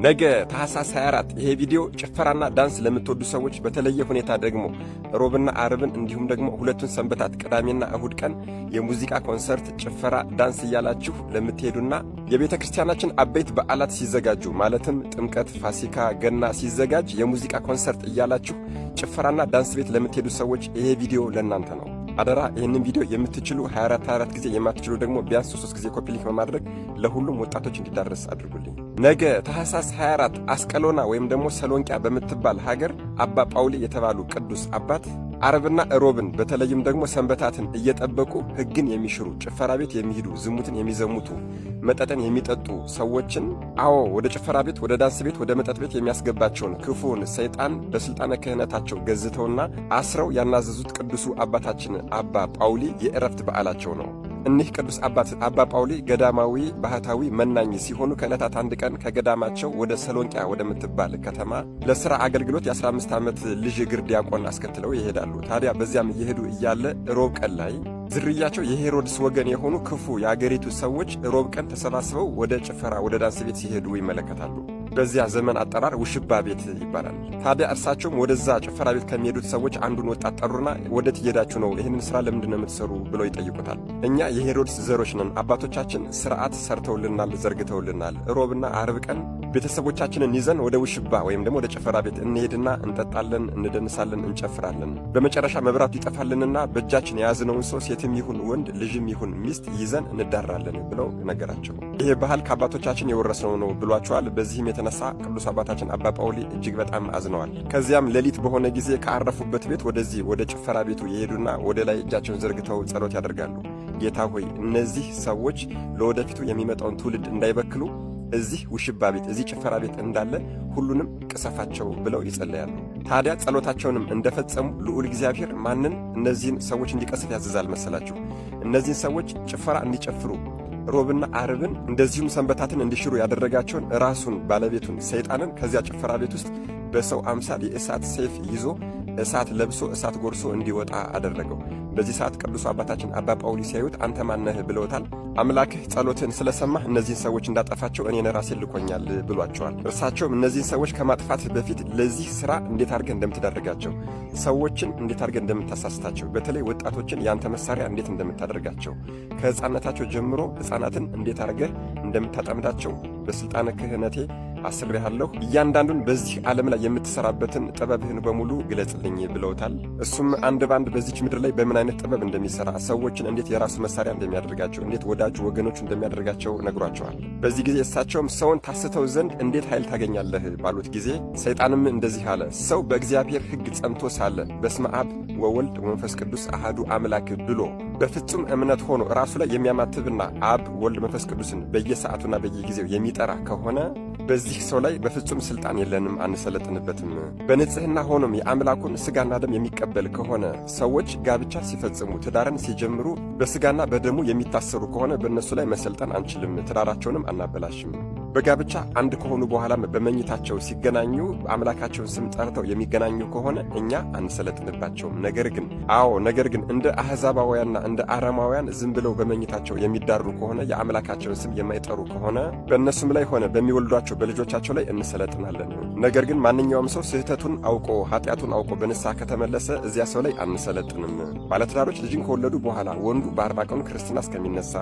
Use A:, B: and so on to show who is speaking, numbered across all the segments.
A: ነገ ታህሳስ 24 ይሄ ቪዲዮ ጭፈራና ዳንስ ለምትወዱ ሰዎች በተለየ ሁኔታ ደግሞ ሮብና አርብን እንዲሁም ደግሞ ሁለቱን ሰንበታት ቅዳሜና እሁድ ቀን የሙዚቃ ኮንሰርት፣ ጭፈራ፣ ዳንስ እያላችሁ ለምትሄዱና የቤተ ክርስቲያናችን አበይት በዓላት ሲዘጋጁ ማለትም ጥምቀት፣ ፋሲካ፣ ገና ሲዘጋጅ የሙዚቃ ኮንሰርት እያላችሁ ጭፈራና ዳንስ ቤት ለምትሄዱ ሰዎች ይሄ ቪዲዮ ለእናንተ ነው። አደራ ይህንን ቪዲዮ የምትችሉ 24 ጊዜ የማትችሉ ደግሞ ቢያንስ 3 ጊዜ ኮፒ ሊንክ በማድረግ ለሁሉም ወጣቶች እንዲዳረስ አድርጉልኝ። ነገ ታህሳስ 24 አስቀሎና ወይም ደግሞ ሰሎንቂያ በምትባል ሀገር አባ ጳውሊ የተባሉ ቅዱስ አባት አርብና ሮብን በተለይም ደግሞ ሰንበታትን እየጠበቁ ሕግን የሚሽሩ ጭፈራ ቤት የሚሄዱ ዝሙትን የሚዘሙቱ መጠጥን የሚጠጡ ሰዎችን ወደ ጭፈራ ቤት፣ ወደ ዳንስ ቤት፣ ወደ መጠጥ ቤት የሚያስገባቸውን ክፉውን ሰይጣን በስልጣነ ክህነታቸው ገዝተውና አስረው ያናዘዙት ቅዱሱ አባታችን አባ ጳውሊ የዕረፍት በዓላቸው ነው። እኒህ ቅዱስ አባት አባ ጳውሊ ገዳማዊ ባህታዊ መናኝ ሲሆኑ ከዕለታት አንድ ቀን ከገዳማቸው ወደ ሰሎንቂያ ወደምትባል ከተማ ለሥራ አገልግሎት የ15 ዓመት ልጅ እግር ዲያቆን አስከትለው ይሄዳሉ። ታዲያ በዚያም እየሄዱ እያለ ሮብ ቀን ላይ ዝርያቸው የሄሮድስ ወገን የሆኑ ክፉ የአገሪቱ ሰዎች ሮብ ቀን ተሰባስበው ወደ ጭፈራ ወደ ዳንስ ቤት ሲሄዱ ይመለከታሉ። በዚያ ዘመን አጠራር ውሽባ ቤት ይባላል። ታዲያ እርሳቸውም ወደዛ ጭፈራ ቤት ከሚሄዱት ሰዎች አንዱን ወጣት ጠሩና ወዴት እየሄዳችሁ ነው? ይህንን ሥራ ለምንድን ነው የምትሰሩ? ብለው ይጠይቁታል። እኛ የሄሮድስ ዘሮች ነን፣ አባቶቻችን ሥርዓት ሰርተውልናል፣ ዘርግተውልናል። ሮብና አርብ ቀን ቤተሰቦቻችንን ይዘን ወደ ውሽባ ወይም ደግሞ ወደ ጭፈራ ቤት እንሄድና እንጠጣለን፣ እንደንሳለን፣ እንጨፍራለን። በመጨረሻ መብራቱ ይጠፋልንና በእጃችን የያዝነውን ሰው ሴትም ይሁን ወንድ ልጅም ይሁን ሚስት ይዘን እንዳራለን ብለው ነገራቸው። ይሄ ባህል ከአባቶቻችን የወረስነው ነው ብሏቸዋል። በዚህም የተነሳ ቅዱስ አባታችን አባ ጳውሊ እጅግ በጣም አዝነዋል። ከዚያም ሌሊት በሆነ ጊዜ ከአረፉበት ቤት ወደዚህ ወደ ጭፈራ ቤቱ ይሄዱና ወደ ላይ እጃቸውን ዘርግተው ጸሎት ያደርጋሉ። ጌታ ሆይ እነዚህ ሰዎች ለወደፊቱ የሚመጣውን ትውልድ እንዳይበክሉ እዚህ ውሽባ ቤት እዚህ ጭፈራ ቤት እንዳለ ሁሉንም ቅሰፋቸው ብለው ይጸለያሉ። ታዲያ ጸሎታቸውንም እንደፈጸሙ ልዑል እግዚአብሔር ማንን እነዚህን ሰዎች እንዲቀስፍ ያዘዛል መሰላችሁ? እነዚህን ሰዎች ጭፈራ እንዲጨፍሩ ሮብና አርብን እንደዚሁም ሰንበታትን እንዲሽሩ ያደረጋቸውን ራሱን ባለቤቱን ሰይጣንን ከዚያ ጭፈራ ቤት ውስጥ በሰው አምሳል የእሳት ሰይፍ ይዞ እሳት ለብሶ እሳት ጎርሶ እንዲወጣ አደረገው። በዚህ ሰዓት ቅዱስ አባታችን አባ ጳውሊ ሲያዩት አንተ ማነህ ብለውታል። አምላክህ ጸሎትን ስለሰማህ እነዚህን ሰዎች እንዳጠፋቸው እኔን ራሴን ልኮኛል ብሏቸዋል። እርሳቸውም እነዚህን ሰዎች ከማጥፋት በፊት ለዚህ ሥራ እንዴት አድርገህ እንደምትዳርጋቸው፣ ሰዎችን እንዴት አድርገህ እንደምታሳስታቸው፣ በተለይ ወጣቶችን ያንተ መሳሪያ እንዴት እንደምታደርጋቸው፣ ከሕፃነታቸው ጀምሮ ሕፃናትን እንዴት አድርገህ እንደምታጠምዳቸው በሥልጣነ ክህነቴ አስሬሃለሁ። እያንዳንዱን በዚህ ዓለም ላይ የምትሰራበትን ጥበብህን በሙሉ ግለጽልኝ ብለውታል። እሱም አንድ ባንድ በዚች ምድር ላይ በምን አይነት ጥበብ እንደሚሰራ፣ ሰዎችን እንዴት የራሱ መሳሪያ እንደሚያደርጋቸው፣ እንዴት ወዳጁ ወገኖቹ እንደሚያደርጋቸው ነግሯቸዋል። በዚህ ጊዜ እሳቸውም ሰውን ታስተው ዘንድ እንዴት ኃይል ታገኛለህ ባሉት ጊዜ ሰይጣንም እንደዚህ አለ። ሰው በእግዚአብሔር ሕግ ጸንቶ ሳለ በስመ አብ ወወልድ ወመንፈስ ቅዱስ አሃዱ አምላክ ብሎ በፍጹም እምነት ሆኖ ራሱ ላይ የሚያማትብና አብ ወልድ መንፈስ ቅዱስን በየሰዓቱና በየጊዜው የሚጠራ ከሆነ በዚህ ሰው ላይ በፍጹም ሥልጣን የለንም፣ አንሰለጥንበትም። በንጽሕና ሆኖም የአምላኩን ሥጋና ደም የሚቀበል ከሆነ ሰዎች ጋብቻ ሲፈጽሙ ትዳርን ሲጀምሩ በሥጋና በደሙ የሚታሰሩ ከሆነ በእነሱ ላይ መሰልጠን አንችልም፣ ትዳራቸውንም አናበላሽም። በጋብቻ አንድ ከሆኑ በኋላም በመኝታቸው ሲገናኙ አምላካቸውን ስም ጠርተው የሚገናኙ ከሆነ እኛ አንሰለጥንባቸውም። ነገር ግን እንደ አሕዛባውያንና እንደ አረማውያን ዝም ብለው በመኝታቸው የሚዳሩ ከሆነ የአምላካቸውን ስም የማይጠሩ ከሆነ በእነሱም ላይ ሆነ በሚወልዷቸው በልጆቻቸው ላይ እንሰለጥናለን። ነገር ግን ማንኛውም ሰው ስህተቱን አውቆ ኃጢአቱን አውቆ በንስሐ ከተመለሰ እዚያ ሰው ላይ አንሰለጥንም። ባለትዳሮች ልጅን ከወለዱ በኋላ ወንዱ በ40 ቀኑ ክርስትና እስከሚነሳ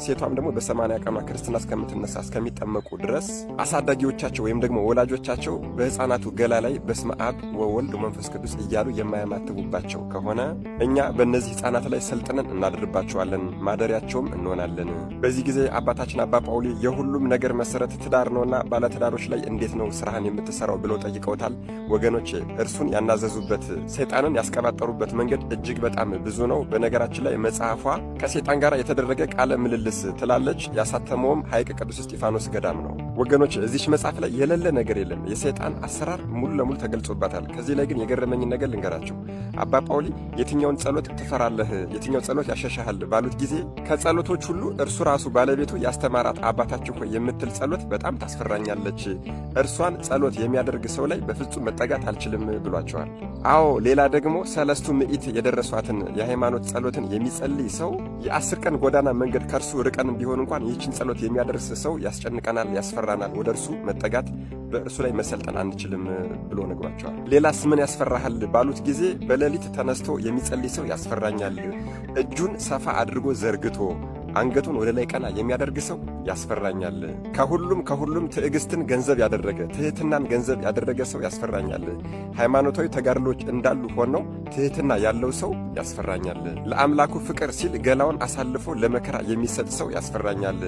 A: ሴቷም ደግሞ በ80 ቀኗ ክርስትና እስከምትነሳ እስከሚጠመቁ ድረስ አሳዳጊዎቻቸው ወይም ደግሞ ወላጆቻቸው በሕፃናቱ ገላ ላይ በስመ አብ ወወልድ መንፈስ ቅዱስ እያሉ የማያማትቡባቸው ከሆነ እኛ በእነዚህ ሕፃናት ላይ ሰልጥነን እናድርባቸዋለን፣ ማደሪያቸውም እንሆናለን። በዚህ ጊዜ አባታችን አባ ጳውሊ የሁሉም ነገር መሠረት ትዳር ነውና ባለትዳሮች ላይ እንዴት ነው ሥራህን የምትሠራው ብለው ጠይቀውታል። ወገኖቼ እርሱን ያናዘዙበት ሰይጣንን ያስቀባጠሩበት መንገድ እጅግ በጣም ብዙ ነው። በነገራችን ላይ መጽሐፏ ከሰይጣን ጋር የተደረገ ቃለ ምልልስ ትላለች። ያሳተመውም ሐይቅ ቅዱስ እስጢፋኖስ ገዳም ነው። ወገኖች እዚች መጽሐፍ ላይ የሌለ ነገር የለም። የሰይጣን አሰራር ሙሉ ለሙሉ ተገልጾባታል። ከዚህ ላይ ግን የገረመኝን ነገር ልንገራቸው። አባ ጳውሊ የትኛውን ጸሎት ትፈራለህ፣ የትኛው ጸሎት ያሸሻሃል ባሉት ጊዜ ከጸሎቶች ሁሉ እርሱ ራሱ ባለቤቱ ያስተማራት አባታችሁ ሆይ የምትል ጸሎት በጣም ታስፈራኛለች፣ እርሷን ጸሎት የሚያደርግ ሰው ላይ በፍጹም መጠጋት አልችልም ብሏቸዋል። ሌላ ደግሞ 3 ምዕት የደረሷትን የሃይማኖት ጸሎትን የሚጸልይ ሰው የ10 ቀን ጎዳና መንገድ ከእርሱ ርቀንም ቢሆን እንኳን ይህችን ጸሎት የሚያደርስ ሰው ያስጨንቀናል ይፈራናል፣ ያስፈራናል፣ ወደ እርሱ መጠጋት በእርሱ ላይ መሰልጠን አንችልም ብሎ ነግሯቸዋል። ሌላስ ምን ያስፈራሃል ባሉት ጊዜ በሌሊት ተነስቶ የሚጸልይ ሰው ያስፈራኛል፣ እጁን ሰፋ አድርጎ ዘርግቶ አንገቱን ወደ ላይ ቀና የሚያደርግ ሰው ያስፈራኛል፣ ከሁሉም ትዕግስትን ገንዘብ ያደረገ ትሕትናን ገንዘብ ያደረገ ሰው ያስፈራኛል፣ ሃይማኖታዊ ተጋድሎች እንዳሉ ሆነው ትሕትና ያለው ሰው ያስፈራኛል፣ ለአምላኩ ፍቅር ሲል ገላውን አሳልፎ ለመከራ የሚሰጥ ሰው ያስፈራኛል፣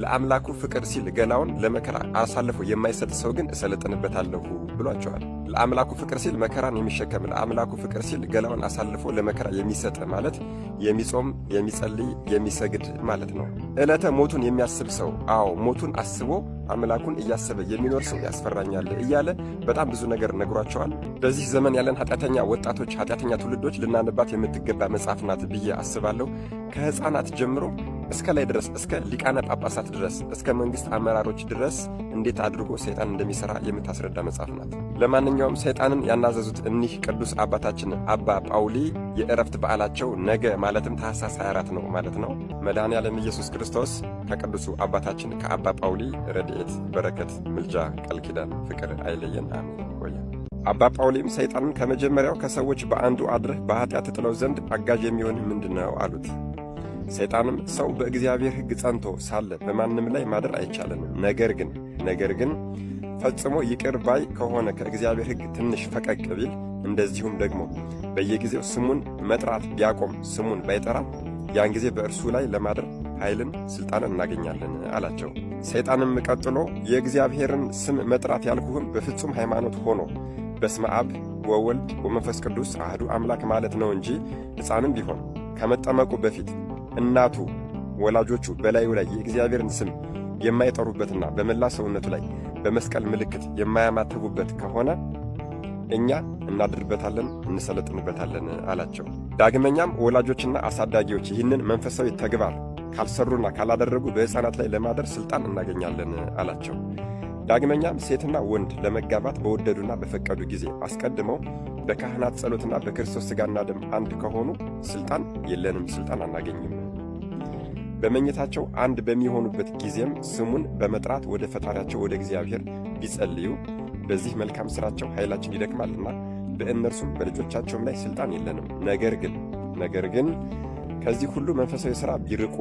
A: ለአምላኩ ፍቅር ሲል ገላውን ለመከራ አሳልፎ የማይሰጥ ሰው ግን እሰለጥንበታለሁ ብሏቸዋል። ለአምላኩ ፍቅር ሲል መከራን የሚሸከም ለአምላኩ ፍቅር ሲል ገላውን አሳልፎ ለመከራ የሚሰጥ ማለት የሚጾም፣ የሚጸልይ፣ የሚሰግድ ማለት ነው። ዕለተ ሞቱን የሚያስብ ሰው ሞቱን አስቦ አምላኩን እያሰበ የሚኖር ሰው ያስፈራኛል እያለ በጣም ብዙ ነገር ነግሯቸዋል። በዚህ ዘመን ያለን ኃጢአተኛ ወጣቶች፣ ኃጢአተኛ ትውልዶች ልናነባት የምትገባ መጽሐፍ ናት ብዬ አስባለሁ። ከሕፃናት ጀምሮ እስከ ላይ ድረስ እስከ ሊቃነ ጳጳሳት ድረስ እስከ መንግሥት አመራሮች ድረስ እንዴት አድርጎ ሰይጣን እንደሚሠራ የምታስረዳ መጽሐፍ ናት። ለማንኛውም ሰይጣንን ያናዘዙት እኒህ ቅዱስ አባታችን አባ ጳውሊ የዕረፍት በዓላቸው ነገ ማለትም ታኅሳስ 24 ነው ማለት ነው። መድኃኔ ዓለም ኢየሱስ ክርስቶስ ከቅዱሱ አባታችን ከአባ ጳውሊ ረድኤት፣ በረከት፣ ምልጃ፣ ቃል ኪዳን፣ ፍቅር አይለየን። አሜን። ይቆያል። አባ ጳውሊም ሰይጣንን ከመጀመሪያው ከሰዎች በአንዱ አድረህ በኃጢአት ትጥለው ዘንድ አጋዥ የሚሆንህ ምንድን ነው አሉት። ሰይጣንም ሰው በእግዚአብሔር ሕግ ጸንቶ ሳለ በማንም ላይ ማደር አይቻለንም። ነገር ግን ፈጽሞ ይቅር ባይ ከሆነ ከእግዚአብሔር ሕግ ትንሽ ፈቀቅ ቢል እንደዚሁም ደግሞ በየጊዜው ስሙን መጥራት ቢያቆም ስሙን ባይጠራ ያን ጊዜ በእርሱ ላይ ለማደር ኃይልን፣ ሥልጣንን እናገኛለን አላቸው። ሰይጣንም ቀጥሎ የእግዚአብሔርን ስም መጥራት ያልኩህም በፍጹም ሃይማኖት ሆኖ በስመ አብ ወወልድ ወመንፈስ ቅዱስ አህዱ አምላክ ማለት ነው እንጂ ሕፃንም ቢሆን ከመጠመቁ በፊት እናቱ ወላጆቹ በላዩ ላይ የእግዚአብሔርን ስም የማይጠሩበትና በመላ ሰውነቱ ላይ በመስቀል ምልክት የማያማትቡበት ከሆነ እኛ እናድርበታለን፣ እንሰለጥንበታለን አላቸው። ዳግመኛም ወላጆችና አሳዳጊዎች ይህንን መንፈሳዊ ተግባር ካልሰሩና ካላደረጉ በሕፃናት ላይ ለማደር ሥልጣን እናገኛለን አላቸው። ዳግመኛም ሴትና ወንድ ለመጋባት በወደዱና በፈቀዱ ጊዜ አስቀድመው በካህናት ጸሎትና በክርስቶስ ሥጋና ደም አንድ ከሆኑ ሥልጣን የለንም፣ ሥልጣን አናገኝም። በመኝታቸው አንድ በሚሆኑበት ጊዜም ስሙን በመጥራት ወደ ፈጣሪያቸው ወደ እግዚአብሔር ቢጸልዩ በዚህ መልካም ሥራቸው ኃይላችን ይደክማልና በእነርሱም በልጆቻቸውም ላይ ሥልጣን የለንም። ነገር ግን ከዚህ ሁሉ መንፈሳዊ ሥራ ቢርቁ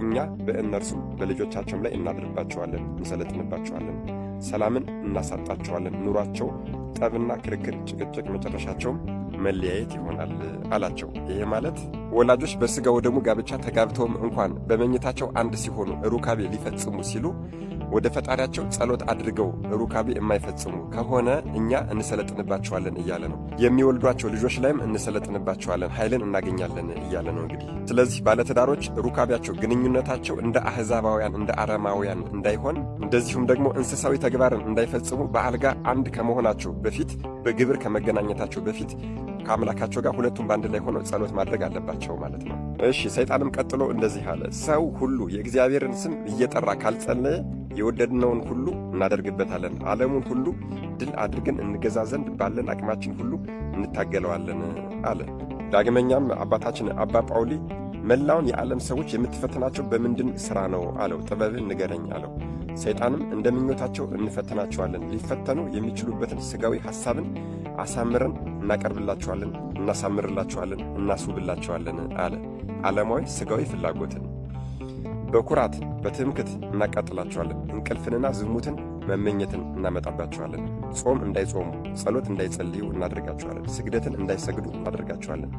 A: እኛ በእነርሱም በልጆቻቸውም ላይ እናድርባቸዋለን፣ እንሰለጥንባቸዋለን፣ ሰላምን እናሳጣቸዋለን። ኑሯቸው ጠብና ክርክር፣ ጭቅጭቅ፣ መጨረሻቸውም መለያየት ይሆናል አላቸው። ይሄ ማለት ወላጆች በሥጋ ወደሙ ጋብቻ ተጋብተውም እንኳን በመኝታቸው አንድ ሲሆኑ ሩካቤ ሊፈጽሙ ሲሉ ወደ ፈጣሪያቸው ጸሎት አድርገው ሩካቤ የማይፈጽሙ ከሆነ እኛ እንሰለጥንባቸዋለን እያለ ነው። የሚወልዷቸው ልጆች ላይም እንሰለጥንባቸዋለን፣ ኃይልን እናገኛለን እያለ ነው። እንግዲህ ስለዚህ ባለትዳሮች ሩካቤያቸው፣ ግንኙነታቸው እንደ አሕዛባውያን እንደ አረማውያን እንዳይሆን፣ እንደዚሁም ደግሞ እንስሳዊ ተግባርን እንዳይፈጽሙ በአልጋ አንድ ከመሆናቸው በፊት በግብር ከመገናኘታቸው በፊት ከአምላካቸው ጋር ሁለቱም በአንድ ላይ ሆነው ጸሎት ማድረግ አለባቸው ማለት ነው። እሺ፣ ሰይጣንም ቀጥሎ እንደዚህ አለ። ሰው ሁሉ የእግዚአብሔርን ስም እየጠራ ካልጸለየ የወደድነውን ሁሉ እናደርግበታለን፣ ዓለሙን ሁሉ ድል አድርገን እንገዛ ዘንድ ባለን አቅማችን ሁሉ እንታገለዋለን አለ። ዳግመኛም አባታችን አባ ጳውሊ መላውን የዓለም ሰዎች የምትፈትናቸው በምንድን ሥራ ነው አለው። ጥበብን ንገረኝ አለው። ሰይጣንም እንደ ምኞታቸው እንፈትናቸዋለን፣ ሊፈተኑ የሚችሉበትን ሥጋዊ ሐሳብን አሳምረን እናቀርብላቸዋለን፣ እናሳምርላቸዋለን፣ እናስውብላቸዋለን አለ። ዓለማዊ ሥጋዊ ፍላጎትን በኩራት በትምክት እናቃጥላቸዋለን፣ እንቅልፍንና ዝሙትን መመኘትን እናመጣባቸዋለን፣ ጾም እንዳይጾሙ ጸሎት እንዳይጸልዩ እናደርጋቸዋለን፣ ስግደትን እንዳይሰግዱ እናደርጋቸዋለን፣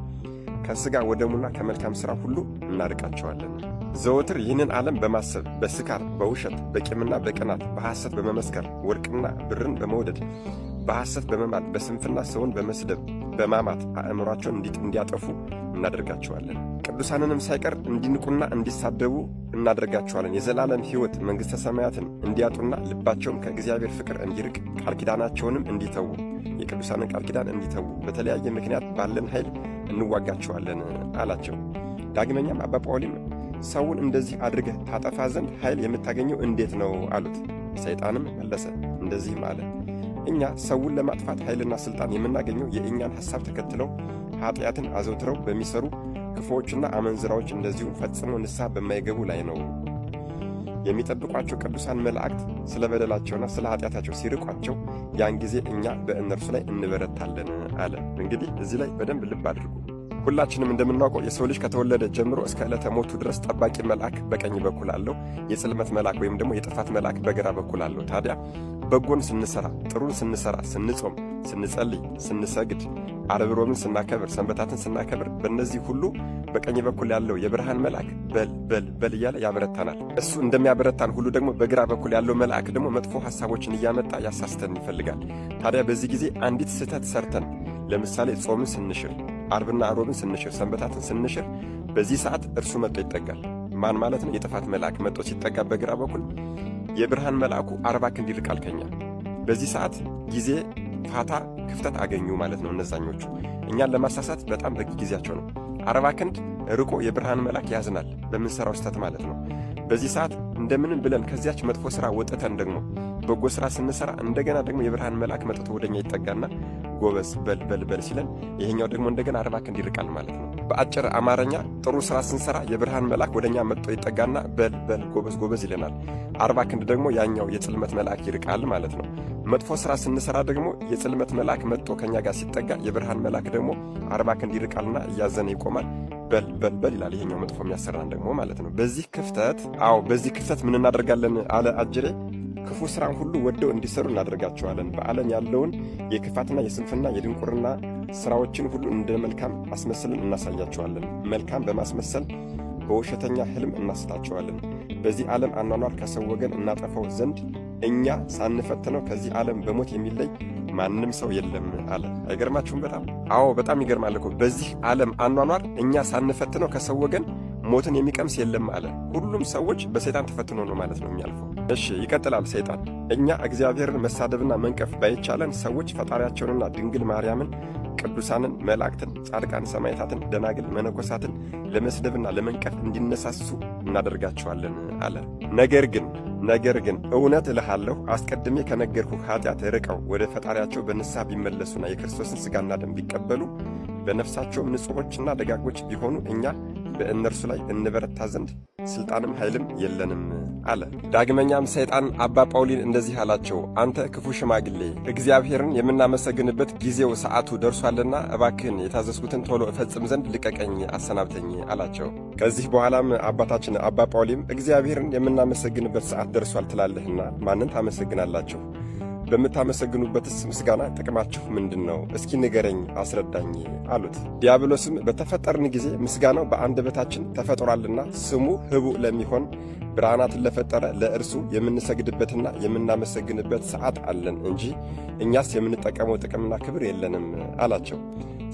A: ከሥጋ ወደሙና ከመልካም ሥራ ሁሉ እናርቃቸዋለን። ዘወትር ይህንን ዓለም በማሰብ በስካር በውሸት በቂምና በቅናት በሐሰት በመመስከር ወርቅና ብርን በመውደድ በሐሰት በመማል በስንፍና ሰውን በመስደብ በማማት አእምሯቸውን እንዲያጠፉ እናደርጋቸዋለን። ቅዱሳንንም ሳይቀር እንዲንቁና እንዲሳደቡ እናደርጋቸዋለን። የዘላለም ሕይወት መንግሥተ ሰማያትን እንዲያጡና ልባቸውም ከእግዚአብሔር ፍቅር እንዲርቅ ቃል ኪዳናቸውንም እንዲተዉ የቅዱሳንን ቃል ኪዳን እንዲተዉ በተለያየ ምክንያት ባለን ኃይል እንዋጋቸዋለን አላቸው። ዳግመኛም አባ ጳውሊም ሰውን እንደዚህ አድርገህ ታጠፋ ዘንድ ኃይል የምታገኘው እንዴት ነው አሉት። ሰይጣንም መለሰ እንደዚህም አለ፣ እኛ ሰውን ለማጥፋት ኃይልና ሥልጣን የምናገኘው የእኛን ሐሳብ ተከትለው ኀጢአትን አዘውትረው በሚሠሩ ክፉዎችና አመንዝራዎች እንደዚሁም ፈጽሞ ንስሐ በማይገቡ ላይ ነው። የሚጠብቋቸው ቅዱሳን መላእክት ስለ በደላቸውና ስለ ኃጢአታቸው ሲርቋቸው ያን ጊዜ እኛ በእነርሱ ላይ እንበረታለን አለ። እንግዲህ እዚህ ላይ በደንብ ልብ አድርጉ። ሁላችንም እንደምናውቀው የሰው ልጅ ከተወለደ ጀምሮ እስከ ዕለተ ሞቱ ድረስ ጠባቂ መልአክ በቀኝ በኩል አለው፣ የጽልመት መልአክ ወይም ደግሞ የጥፋት መልአክ በግራ በኩል አለው። ታዲያ በጎን ስንሰራ፣ ጥሩን ስንሰራ፣ ስንጾም፣ ስንጸልይ፣ ስንሰግድ፣ ዓርብ ሮብን ስናከብር፣ ሰንበታትን ስናከብር በእነዚህ ሁሉ በቀኝ በኩል ያለው የብርሃን መልአክ በል እያለ ያበረታናል። እሱ እንደሚያበረታን ሁሉ ደግሞ በግራ በኩል ያለው መልአክ ደግሞ መጥፎ ሐሳቦችን እያመጣ ያሳስተን ይፈልጋል። ታዲያ በዚህ ጊዜ አንዲት ስህተት ሰርተን ለምሳሌ ጾምን ስንሽር፣ ዓርብና ሮብን ስንሽር፣ ሰንበታትን ስንሽር በዚህ ሰዓት እርሱ መጥቶ ይጠጋል። ማን ማለት ነው? የጥፋት መልአክ መጥቶ ሲጠጋ በግራ በኩል የብርሃን መልአኩ 40 ክንድ ይርቃል ከኛ። በዚህ ሰዓት ጊዜ ፋታ ክፍተት አገኙ ማለት ነው እነዛኞቹ። እኛን ለማሳሳት በጣም በቂ ጊዜያቸው ነው። 40 ክንድ ርቆ የብርሃን መልአክ ያዝናል በምንሰራው ስተት ማለት ነው። በዚህ ሰዓት እንደምንም ብለን ከዚያች መጥፎ ሥራ ወጥተን ደግሞ በጎ ሥራ ስንሰራ እንደገና ደግሞ የብርሃን መልአክ መጥቶ ወደኛ ይጠጋና ጎበዝ በል ሲለን ይሄኛው ደግሞ እንደገና 40 ክንድ ይርቃል ማለት ነው። በአጭር አማርኛ ጥሩ ሥራ ስንሰራ የብርሃን መልአክ ወደኛ መጥቶ ይጠጋና በል ጎበዝ ይለናል። 40 ክንድ ደግሞ ያኛው የጽልመት መልአክ ይርቃል ማለት ነው። መጥፎ ሥራ ስንሰራ ደግሞ የጽልመት መልአክ መጥቶ ከኛ ጋር ሲጠጋ የብርሃን መልአክ ደግሞ 40 ክንድ ይርቃልና እያዘነ ይቆማል። በል ይላል ይሄኛው መጥፎ የሚያሰራን ደግሞ ማለት ነው። በዚህ ክፍተት ምን እናደርጋለን አለ አጅሬ? ክፉ ሥራን ሁሉ ወደው እንዲሰሩ እናደርጋቸዋለን። በዓለም ያለውን የክፋትና የስንፍና የድንቁርና ሥራዎችን ሁሉ እንደ መልካም አስመስለን እናሳያቸዋለን። መልካም በማስመሰል በውሸተኛ ሕልም እናስታቸዋለን። በዚህ ዓለም አኗኗር ከሰው ወገን እናጠፋው ዘንድ እኛ ሳንፈትነው ከዚህ ዓለም በሞት የሚለይ ማንም ሰው የለም አለ። አይገርማችሁም? በጣም ይገርማል እኮ። በዚህ ዓለም አኗኗር እኛ ሳንፈትነው ከሰው ወገን ሞትን የሚቀምስ የለም አለ። ሁሉም ሰዎች በሰይጣን ተፈትኖ ነው ማለት ነው የሚያልፈው። እሺ ይቀጥላል ሰይጣን። እኛ እግዚአብሔርን መሳደብና መንቀፍ ባይቻለን ሰዎች ፈጣሪያቸውንና ድንግል ማርያምን፣ ቅዱሳንን፣ መላእክትን፣ ጻድቃን፣ ሰማዕታትን፣ ደናግል፣ መነኮሳትን ለመስደብና ለመንቀፍ እንዲነሳሱ እናደርጋቸዋለን አለ። ነገር ግን እውነት እልሃለሁ አስቀድሜ ከነገርኩህ ኃጢአት ርቀው ወደ ፈጣሪያቸው በንስሐ ቢመለሱና የክርስቶስን ሥጋና ደም ቢቀበሉ በነፍሳቸውም ንጹሖችና ደጋጎች ቢሆኑ እኛ በእነርሱ ላይ እንበረታ ዘንድ ሥልጣንም ኃይልም የለንም አለ። ዳግመኛም ሰይጣን አባ ጳውሊን እንደዚህ አላቸው፣ አንተ ክፉ ሽማግሌ፣ እግዚአብሔርን የምናመሰግንበት ጊዜው ሰዓቱ ደርሷልና እባክህን የታዘዝኩትን ቶሎ እፈጽም ዘንድ ልቀቀኝ፣ አሰናብተኝ አላቸው። ከዚህ በኋላም አባታችን አባ ጳውሊም እግዚአብሔርን የምናመሰግንበት ሰዓት ደርሷል ትላለህና ማንን ታመሰግናላችሁ? በምታመሰግኑበትስ ምስጋና ጥቅማችሁ ምንድን ነው? እስኪ ንገረኝ፣ አስረዳኝ አሉት። ዲያብሎስም በተፈጠርን ጊዜ ምስጋናው በአንደበታችን ተፈጥሯልና ስሙ ሕቡዕ ለሚሆን ብርሃናትን ለፈጠረ ለእርሱ የምንሰግድበትና የምናመሰግንበት ሰዓት አለን እንጂ እኛስ የምንጠቀመው ጥቅምና ክብር የለንም አላቸው።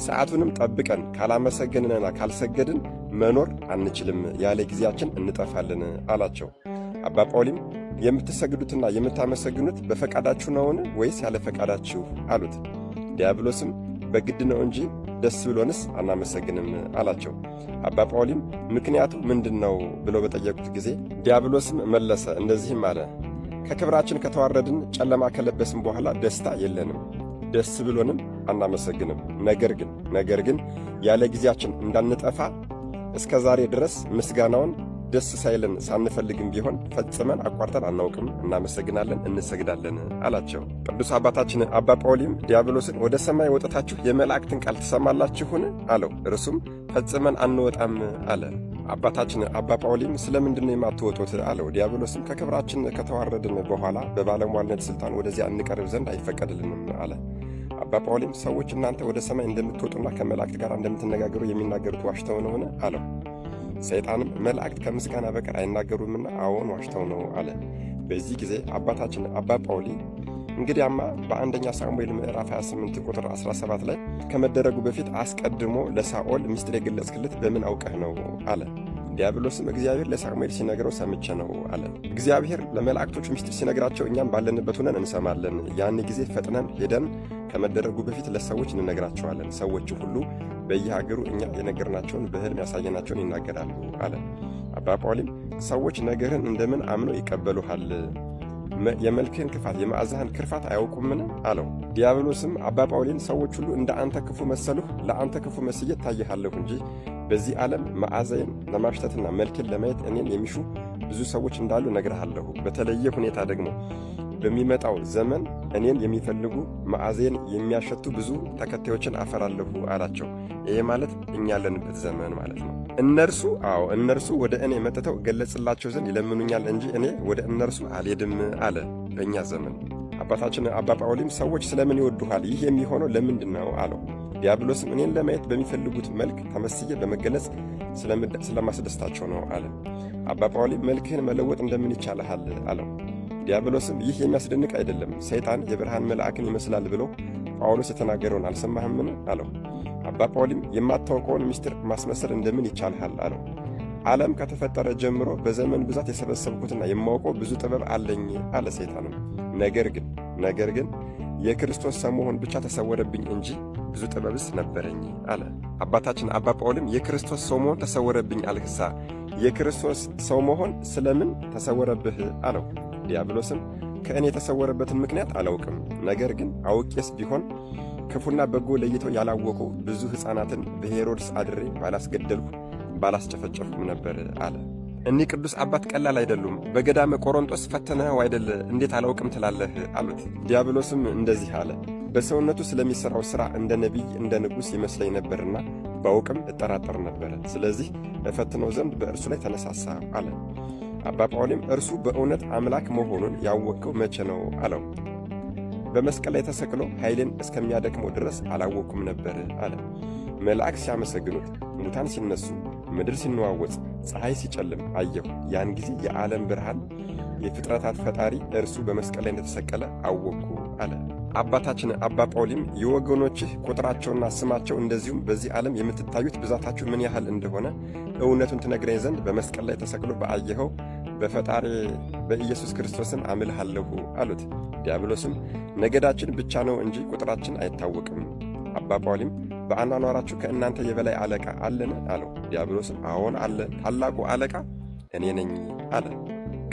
A: ሰዓቱንም ጠብቀን ካላመሰገንንና ካልሰገድን መኖር አንችልም፣ ያለ ጊዜያችን እንጠፋለን አላቸው። አባ ጳውሊም የምትሰግዱትና የምታመሰግኑት በፈቃዳችሁ ነውን ወይስ ያለ ፈቃዳችሁ አሉት። ዲያብሎስም በግድ ነው እንጂ ደስ ብሎንስ አናመሰግንም አላቸው። አባ ጳውሊም ምክንያቱ ምንድን ነው ብለው በጠየቁት ጊዜ ዲያብሎስም መለሰ እንደዚህም አለ፣ ከክብራችን ከተዋረድን ጨለማ ከለበስን በኋላ ደስታ የለንም፣ ደስ ብሎንም አናመሰግንም። ነገር ግን ያለ ጊዜያችን እንዳንጠፋ እስከ ዛሬ ድረስ ምስጋናውን ደስ ሳይለን ሳንፈልግም ቢሆን ፈጽመን አቋርጠን አናውቅም፣ እናመሰግናለን፣ እንሰግዳለን አላቸው። ቅዱስ አባታችን አባ ጳውሊም ዲያብሎስን ወደ ሰማይ ወጥታችሁ የመላእክትን ቃል ትሰማላችሁን አለው። እርሱም ፈጽመን አንወጣም አለ። አባታችን አባ ጳውሊም ስለምንድን ነው የማትወጡት አለው። ዲያብሎስም ከክብራችን ከተዋረድን በኋላ በባለሟልነት ሥልጣን ወደዚያ እንቀርብ ዘንድ አይፈቀድልንም አለ። አባ ጳውሊም ሰዎች እናንተ ወደ ሰማይ እንደምትወጡና ከመላእክት ጋር እንደምትነጋገሩ የሚናገሩት ዋሽተው ነውን አለው። ሰይጣንም መላእክት ከምስጋና በቀር አይናገሩምና አዎን ዋሽተው ነው አለ። በዚህ ጊዜ አባታችን አባ ጳውሊ እንግዲያማ በአንደኛ ሳሙኤል ምዕራፍ 28 ቁጥር 17 ላይ ከመደረጉ በፊት አስቀድሞ ለሳኦል ምስጢር የገለጽክለት በምን አውቀህ ነው አለ። ዲያብሎስም እግዚአብሔር ለሳሙኤል ሲነግረው ሰምቼ ነው አለ። እግዚአብሔር ለመላእክቶቹ ምስጢር ሲነግራቸው እኛም ባለንበት ሆነን እንሰማለን። ያን ጊዜ ፈጥነን ሄደን ከመደረጉ በፊት ለሰዎች እንነግራቸዋለን። ሰዎቹ ሁሉ በየሀገሩ እኛ የነገርናቸውን በሕልም ያሳየናቸውን ይናገራሉ አለ። አባ ጳውሊም ሰዎች ነገርህን እንደምን አምነው ይቀበሉሃል? የመልክህን ክፋት የመዓዛህን ክርፋት አያውቁምን አለው። ዲያብሎስም አባ ጳውሊን ሰዎች ሁሉ እንደ አንተ ክፉ መሰሉህ፣ ለአንተ ክፉ መስዬ ታይሃለሁ እንጂ በዚህ ዓለም መዓዛዬን ለማሽተትና መልኬን ለማየት እኔን የሚሹ ብዙ ሰዎች እንዳሉ እነግርሃለሁ። በተለየ ሁኔታ ደግሞ በሚመጣው ዘመን እኔን የሚፈልጉ መዓዜን የሚያሸቱ ብዙ ተከታዮችን አፈራለሁ አላቸው። ይሄ ማለት እኛ ያለንበት ዘመን ማለት ነው። እነርሱ ወደ እኔ መጥተው ገለጽላቸው ዘንድ ይለምኑኛል እንጂ እኔ ወደ እነርሱ አልሄድም አለ። በእኛ ዘመን አባታችን አባ ጳውሊም ሰዎች ስለምን ይወዱሃል? ይህ የሚሆነው ለምንድን ነው አለው። ዲያብሎስም እኔን ለማየት በሚፈልጉት መልክ ተመስዬ በመገለጽ ስለማስደስታቸው ነው አለ። አባ ጳውሊም መልክህን መለወጥ እንደምን ይቻልሃል አለው። ዲያብሎስም ይህ የሚያስደንቅ አይደለም፣ ሰይጣን የብርሃን መልአክን ይመስላል ብሎ ጳውሎስ የተናገረውን አልሰማህምን አለው። አባ ጳውሊም የማታውቀውን ምስጢር ማስመሰል እንደምን ይቻልሃል አለው። ዓለም ከተፈጠረ ጀምሮ በዘመን ብዛት የሰበሰብኩትና የማውቀው ብዙ ጥበብ አለኝ አለ ሰይጣንም። ነገር ግን የክርስቶስ ሰው መሆን ብቻ ተሰወረብኝ እንጂ ብዙ ጥበብስ ነበረኝ አለ። አባታችን አባ ጳውሊም የክርስቶስ ሰው መሆን ተሰወረብኝ አልክሳ፣ የክርስቶስ ሰው መሆን ስለምን ተሰወረብህ አለው። ዲያብሎስም ከእኔ የተሰወረበትን ምክንያት አላውቅም፣ ነገር ግን አውቄስ ቢሆን ክፉና በጎ ለይተው ያላወቁ ብዙ ሕፃናትን በሄሮድስ አድሬ ባላስገደልሁ ባላስጨፈጨፍኩም ነበር አለ። እኒህ ቅዱስ አባት ቀላል አይደሉም። በገዳመ ቆሮንጦስ ፈተነኸው አይደል? እንዴት አላውቅም ትላለህ አሉት። ዲያብሎስም እንደዚህ አለ፣ በሰውነቱ ስለሚሠራው ሥራ እንደ ነቢይ እንደ ንጉሥ ይመስለኝ ነበርና ባውቅም እጠራጠር ነበረ። ስለዚህ እፈትነው ዘንድ በእርሱ ላይ ተነሳሳ አለ። አባ ጳውሊም እርሱ በእውነት አምላክ መሆኑን ያወቅከው መቼ ነው አለው። በመስቀል ላይ ተሰቅሎ ኃይሌን እስከሚያደክመው ድረስ አላወቅኩም ነበር አለ። መልአክ ሲያመሰግኑት፣ ሙታን ሲነሱ፣ ምድር ሲነዋወጽ፣ ፀሐይ ሲጨልም አየሁ። ያን ጊዜ የዓለም ብርሃን የፍጥረታት ፈጣሪ እርሱ በመስቀል ላይ እንደተሰቀለ አወቅኩ አለ። አባታችን አባ ጳውሊም የወገኖችህ ቁጥራቸውና ስማቸው እንደዚሁም በዚህ ዓለም የምትታዩት ብዛታችሁ ምን ያህል እንደሆነ እውነቱን ትነግረኝ ዘንድ በመስቀል ላይ ተሰቅሎ በአየኸው በፈጣሪ በኢየሱስ ክርስቶስን አምልሃለሁ አሉት። ዲያብሎስም ነገዳችን ብቻ ነው እንጂ ቁጥራችን አይታወቅም። አባ ጳውሊም በአኗኗራችሁ ከእናንተ የበላይ አለቃ አለን አለው። ዲያብሎስም አዎን አለ፣ ታላቁ አለቃ እኔ ነኝ አለ።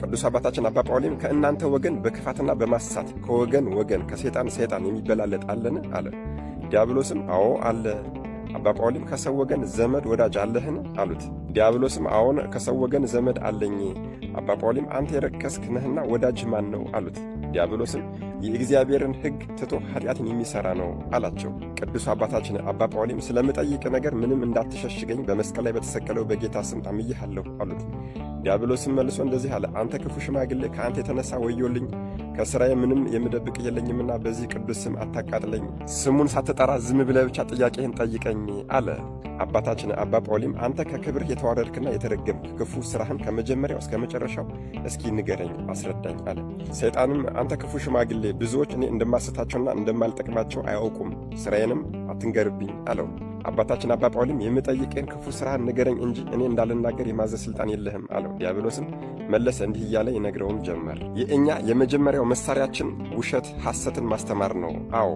A: ቅዱስ አባታችን አባ ጳውሊም ከእናንተ ወገን በክፋትና በማሳት ከወገን ወገን ከሰይጣን የሚበላለጥ አለን አለ። ዲያብሎስም አዎ አለ። አባ ጳውሊም ከሰው ወገን ዘመድ ወዳጅ አለህን አሉት። ዲያብሎስም አዎን ከሰው ወገን ዘመድ አለኝ። አባ ጳውሊም አንተ የረከስክ ነህና ወዳጅ ማን ነው አሉት። ዲያብሎስም የእግዚአብሔርን ሕግ ትቶ ኃጢአትን የሚሠራ ነው አላቸው። ቅዱስ አባታችን አባ ጳውሊም ስለምጠይቅ ነገር ምንም እንዳትሸሽገኝ በመስቀል ላይ በተሰቀለው በጌታ ስም አምይሃለሁ አሉት። ዲያብሎስም መልሶ እንደዚህ አለ፣ አንተ ክፉ ሽማግሌ፣ ከአንተ የተነሣ ወዮልኝ። ከሥራዬ ምንም የምደብቅ የለኝምና በዚህ ቅዱስ ስም አታቃጥለኝ። ስሙን ሳትጠራ ዝም ብለህ ብቻ ጥያቄህን ጠይቀኝ አለ። አባታችን አባ ጳውሊም አንተ ከክብርህ የተዋረድክና የተረገምክ ክፉ ሥራህን ከመጀመሪያው እስከ መጨረሻው እስኪ ንገረኝ፣ አስረዳኝ አለ። ሰይጣንም አንተ ክፉ ሽማግሌ፣ ብዙዎች እኔ እንደማስታቸውና እንደማልጠቅማቸው አያውቁም፣ ሥራዬንም አትንገርብኝ አለው። አባታችን አባ ጳውሊም የምጠይቅህን ክፉ ሥራህን ንገረኝ እንጂ እኔ እንዳልናገር የማዘዝ ሥልጣን የለህም አለው። ዲያብሎስም መለሰ እንዲህ እያለ ይነግረውም ጀመር። የእኛ የመጀመሪያው መሣሪያችን ውሸት ሐሰትን ማስተማር ነው። አዎ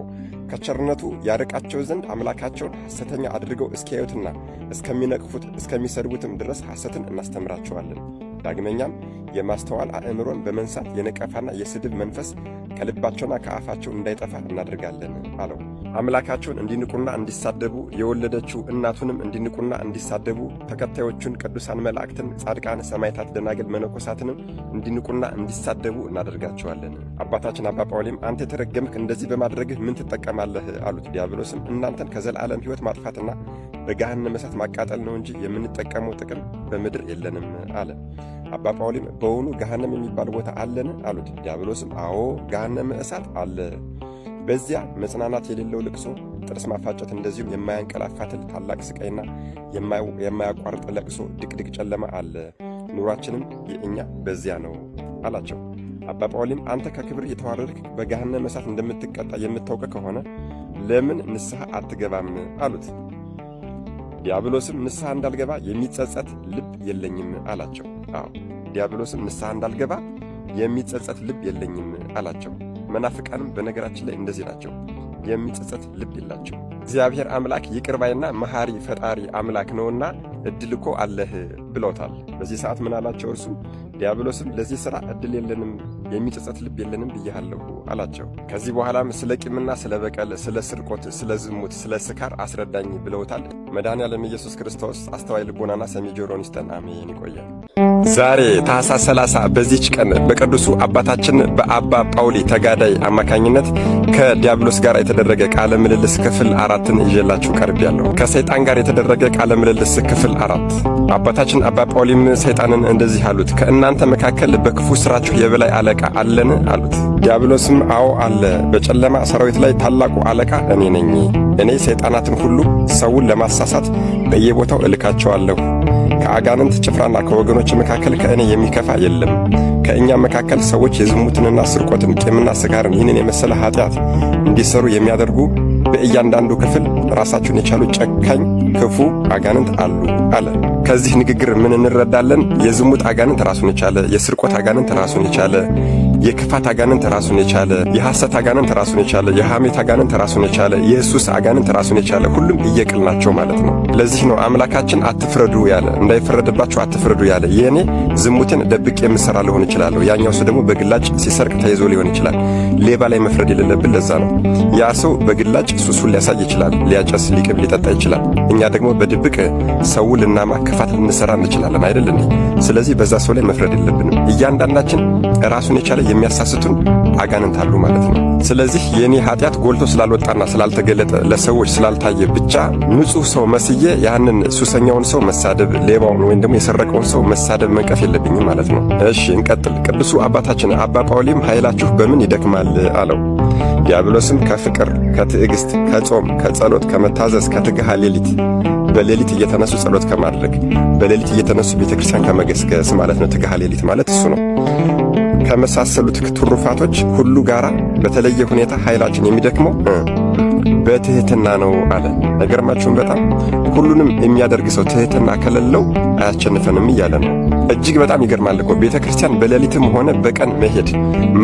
A: ከቸርነቱ ያርቃቸው ዘንድ አምላካቸውን ሐሰተኛ አድርገው እስኪያዩትና እስከሚነቅፉት እስከሚሰድቡትም ድረስ ሐሰትን እናስተምራቸዋለን። ዳግመኛም የማስተዋል አእምሮን በመንሳት የነቀፋና የስድብ መንፈስ ከልባቸውና ከአፋቸው እንዳይጠፋ እናደርጋለን አለው። አምላካቸውን እንዲንቁና እንዲሳደቡ የወለደችው እናቱንም እንዲንቁና እንዲሳደቡ ተከታዮቹን ቅዱሳን መላእክትን፣ ጻድቃን፣ ሰማዕታት፣ ደናግል፣ መነኮሳትንም እንዲንቁና እንዲሳደቡ እናደርጋቸዋለን። አባታችን አባ ጳውሊም አንተ የተረገምክ እንደዚህ በማድረግህ ምን ትጠቀማለህ አሉት። ዲያብሎስም እናንተን ከዘላለም ሕይወት ማጥፋትና በገሃነመ እሳት ማቃጠል ነው እንጂ የምንጠቀመው ጥቅም በምድር የለንም አለ። አባ ጳውሊም በውኑ ገሃነም የሚባል ቦታ አለን አሉት። ዲያብሎስም አዎ ገሃነመ እሳት አለ። በዚያ መጽናናት የሌለው ልቅሶ፣ ጥርስ ማፋጨት፣ እንደዚሁም የማያንቀላፋ ታላቅ ስቃይና የማያቋርጥ ለቅሶ፣ ድቅድቅ ጨለማ አለ። ኑሯችንም የእኛ በዚያ ነው አላቸው። አባ ጳውሊም አንተ ከክብር የተዋረድክ በገሃነመ እሳት እንደምትቀጣ የምታውቅ ከሆነ ለምን ንስሐ አትገባም አሉት። ዲያብሎስም ንስሐ እንዳልገባ የሚጸጸት ልብ የለኝም አላቸው። አዎ ዲያብሎስም ንስሐ እንዳልገባ የሚጸጸት ልብ የለኝም አላቸው። መናፍቃንም በነገራችን ላይ እንደዚህ ናቸው፣ የሚጸጸት ልብ የላቸው። እግዚአብሔር አምላክ ይቅር ባይና መሐሪ ፈጣሪ አምላክ ነውና ዕድል እኮ አለህ ብለውታል። በዚህ ሰዓት ምን አላቸው? እርሱም ዲያብሎስም ለዚህ ሥራ ዕድል የለንም የሚጸጸት ልብ የለንም ብያለሁ አላቸው። ከዚህ በኋላም ስለ ቂምና ስለ በቀል፣ ስለ ስርቆት፣ ስለ ዝሙት፣ ስለ ስካር አስረዳኝ ብለውታል። መድኃኔዓለም ኢየሱስ ክርስቶስ አስተዋይ ልቦናና ሰሚ ጆሮን ይስጠን። አሜን። ይቆያል። ዛሬ ታኅሳስ 30 በዚህች ቀን በቅዱሱ አባታችን በአባ ጳውሊ ተጋዳይ አማካኝነት ከዲያብሎስ ጋር የተደረገ ቃለ ምልልስ ክፍል 4ን ይዤላችሁ ቀርቤያለሁ። ከሰይጣን ጋር የተደረገ ቃለ ምልልስ ክፍል 4። አባታችን አባ ጳውሊም ሰይጣንን እንደዚህ አሉት፣ ከእናንተ መካከል በክፉ ስራችሁ የበላይ አለቃ አለን አሉት። ዲያብሎስም አዎ አለ፣ በጨለማ ሰራዊት ላይ ታላቁ አለቃ እኔ ነኝ። እኔ ሰይጣናትን ሁሉ ሰውን ለማሳሳት በየቦታው እልካቸዋለሁ። ከአጋንንት ጭፍራና ከወገኖች መካከል ከእኔ የሚከፋ የለም። ከእኛ መካከል ሰዎች የዝሙትንና ስርቆትን፣ ቂምና ስካርን ይህንን የመሰለ ኃጢአት እንዲሰሩ የሚያደርጉ በእያንዳንዱ ክፍል ራሳቸውን የቻሉ ጨካኝ ክፉ አጋንንት አሉ አለ። ከዚህ ንግግር ምን እንረዳለን? የዝሙት አጋንንት ራሱን የቻለ፣ የስርቆት አጋንንት ራሱን የቻለ፣ የክፋት አጋንንት ራሱን የቻለ፣ የሐሰት አጋንንት ራሱን የቻለ፣ የሐሜት አጋንንት ራሱን የቻለ፣ የሱስ አጋንንት ራሱን የቻለ፣ ሁሉም እየቅል ናቸው ማለት ነው። ለዚህ ነው አምላካችን አትፍረዱ ያለ፣ እንዳይፈረድባችሁ አትፍረዱ ያለ። የእኔ ዝሙትን ደብቄ የምሰራ ልሆን ይችላለሁ፣ ያኛው ሰው ደግሞ በግላጭ ሲሰርቅ ተይዞ ሊሆን ይችላል። ሌባ ላይ መፍረድ የሌለብን ለዛ ነው። ያ ሰው በግላጭ ሱሱን ሊያሳይ ይችላል፣ ሊያጨስ፣ ሊቅም፣ ሊጠጣ ይችላል። እኛ ደግሞ በድብቅ ሰው ልናማ፣ ክፋት ልንሰራ እንችላለን አይደል እንዴ? ስለዚህ በዛ ሰው ላይ መፍረድ የለብንም። እያንዳንዳችን ራሱን የቻለ የሚያሳስቱን አጋንንት አሉ ማለት ነው። ስለዚህ የኔ ኃጢአት ጎልቶ ስላልወጣና ስላልተገለጠ ለሰዎች ስላልታየ ብቻ ንጹሕ ሰው መስዬ ያንን ሱሰኛውን ሰው መሳደብ፣ ሌባውን ወይም ደግሞ የሰረቀውን ሰው መሳደብ፣ መንቀፍ የለብኝም ማለት ነው። እሺ እንቀጥል። ቅዱሱ አባታችን አባ ጳውሊም ኃይላችሁ በምን ይደክማል አለው። ዲያብሎስም ከፍቅር፣ ከትዕግስት፣ ከጾም፣ ከጸሎት፣ ከመታዘዝ፣ ከትግሃ ሌሊት፣ በሌሊት እየተነሱ ጸሎት ከማድረግ፣ በሌሊት እየተነሱ ቤተክርስቲያን ከመገስገስ ማለት ነው። ትግሃ ሌሊት ማለት እሱ ነው። ከመሳሰሉት ትሩፋቶች ሁሉ ጋራ በተለየ ሁኔታ ኃይላችን የሚደክመው በትህትና ነው አለ። አይገርማችሁም? በጣም ሁሉንም የሚያደርግ ሰው ትህትና ከሌለው አያሸንፈንም እያለ ነው። እጅግ በጣም ይገርማል እኮ ቤተ ክርስቲያን በሌሊትም ሆነ በቀን መሄድ፣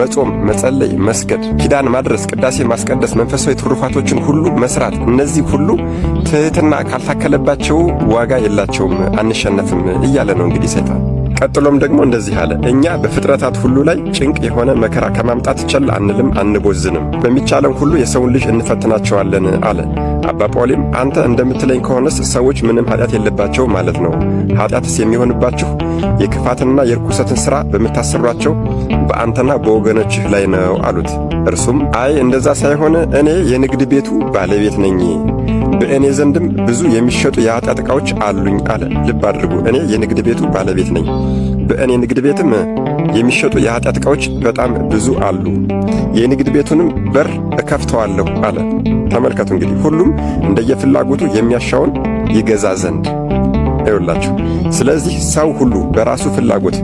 A: መጾም፣ መጸለይ፣ መስገድ፣ ኪዳን ማድረስ፣ ቅዳሴ ማስቀደስ፣ መንፈሳዊ ትሩፋቶችን ሁሉ መስራት፣ እነዚህ ሁሉ ትህትና ካልታከለባቸው ዋጋ የላቸውም፣ አንሸነፍም እያለ ነው እንግዲህ ሰይጣን። ቀጥሎም ደግሞ እንደዚህ አለ፣ እኛ በፍጥረታት ሁሉ ላይ ጭንቅ የሆነ መከራ ከማምጣት ቸል አንልም፣ አንቦዝንም። በሚቻለን ሁሉ የሰውን ልጅ እንፈትናቸዋለን አለ። አባ ጳውሊም አንተ እንደምትለኝ ከሆነስ ሰዎች ምንም ኃጢአት የለባቸው ማለት ነው። ኃጢአትስ የሚሆንባችሁ የክፋትንና የርኩሰትን ሥራ በምታሰሯቸው በአንተና በወገኖችህ ላይ ነው አሉት። እርሱም አይ እንደዛ ሳይሆን እኔ የንግድ ቤቱ ባለቤት ነኝ፣ በእኔ ዘንድም ብዙ የሚሸጡ የኃጢአት ዕቃዎች አሉኝ አለ። ልብ አድርጉ፣ እኔ የንግድ ቤቱ ባለቤት ነኝ፣ በእኔ ንግድ ቤትም የሚሸጡ የኃጢአት ዕቃዎች በጣም ብዙ አሉ፣ የንግድ ቤቱንም በር እከፍተዋለሁ አለ። ተመልከቱ እንግዲህ ሁሉም እንደየፍላጎቱ የሚያሻውን ይገዛ ዘንድ ይውላችሁ። ስለዚህ ሰው ሁሉ በራሱ ፍላጎት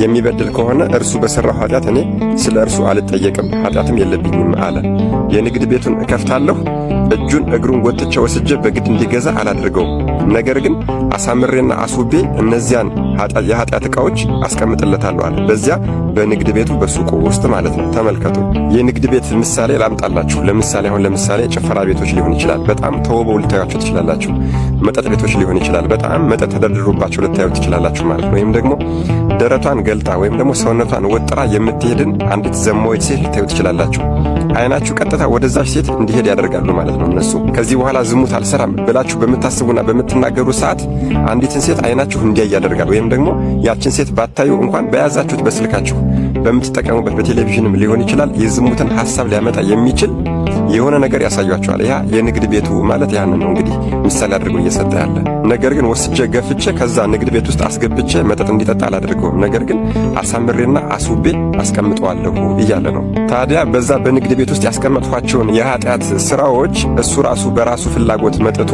A: የሚበድል ከሆነ እርሱ በሠራው ኃጢአት እኔ ስለ እርሱ አልጠየቅም፣ ኃጢአትም የለብኝም አለ። የንግድ ቤቱን እከፍታለሁ፣ እጁን እግሩን ጎትቼ ወስጄ በግድ እንዲገዛ አላድርገውም። ነገር ግን አሳምሬና አስውቤ እነዚያን የኃጢአት ዕቃዎች አስቀምጥለታለሁ አለ። በዚያ በንግድ ቤቱ በሱቁ ውስጥ ማለት ነው። ተመልከቱ። የንግድ ቤት ምሳሌ ላምጣላችሁ። ለምሳሌ ጭፈራ ቤቶች ሊሆን ይችላል፣ በጣም ተውበው ልታዩቸው ትችላላችሁ። መጠጥ ቤቶች ሊሆን ይችላል፣ በጣም መጠጥ ተደርድሮባቸው ልታዩ ትችላላችሁ ማለት ነው። ወይም ደግሞ ደረቷን ገልጣ ወይም ደግሞ ሰውነቷን ወጥራ የምትሄድን አንዲት ዘማዊት ሴት ልታዩ ትችላላችሁ። አይናችሁ ቀጥታ ወደዛች ሴት እንዲሄድ ያደርጋሉ ማለት ነው እነሱ። ከዚህ በኋላ ዝሙት አልሰራም ብላችሁ በምታስቡና በምትናገሩ ሰዓት አንዲትን ሴት አይናችሁ እንዲያይ ያደርጋል። ወይም ደግሞ ያችን ሴት ባታዩ እንኳን በያዛችሁት በስልካችሁ በምትጠቀሙበት በቴሌቪዥንም ሊሆን ይችላል የዝሙትን ሐሳብ ሊያመጣ የሚችል የሆነ ነገር ያሳያችኋል። ያ የንግድ ቤቱ ማለት ያንን ነው እንግዲህ ምሳሌ አድርጎ እየሰጠ ያለ። ነገር ግን ወስጄ ገፍቼ ከዛ ንግድ ቤት ውስጥ አስገብቼ መጠጥ እንዲጠጣ አላደርገውም፣ ነገር ግን አሳምሬና አስውቤ አስቀምጠዋለሁ እያለ ነው። ታዲያ በዛ በንግድ ቤት ውስጥ ያስቀመጥኋቸውን የኃጢአት ሥራዎች እሱ ራሱ በራሱ ፍላጎት መጥቶ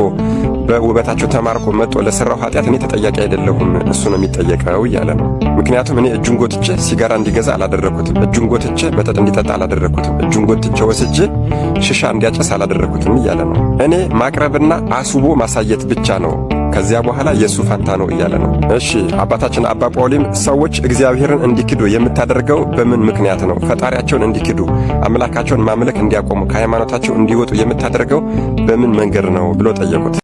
A: በውበታቸው ተማርኮ መጥቶ ለሠራው ኃጢአት እኔ ተጠያቂ አይደለሁም፣ እሱ ነው የሚጠየቀው እያለ ነው። ምክንያቱም እኔ እጁን ጎትቼ ሲጋራ እንዲገዛ አላደረኩትም፣ እጁን ጎትቼ መጠጥ እንዲጠጣ አላደረኩትም፣ እጁን ጎትቼ ወስጄ ሽሻ እንዲያጨስ አላደረኩትም እያለ ነው። እኔ ማቅረብና አስውቦ ማሳየት ብቻ ነው፣ ከዚያ በኋላ የእሱ ፋንታ ነው እያለ ነው። እሺ አባታችን አባ ጳውሊም ሰዎች እግዚአብሔርን እንዲክዱ የምታደርገው በምን ምክንያት ነው? ፈጣሪያቸውን እንዲክዱ አምላካቸውን ማምለክ እንዲያቆሙ ከሃይማኖታቸው እንዲወጡ የምታደርገው በምን መንገድ ነው ብሎ ጠየቁት።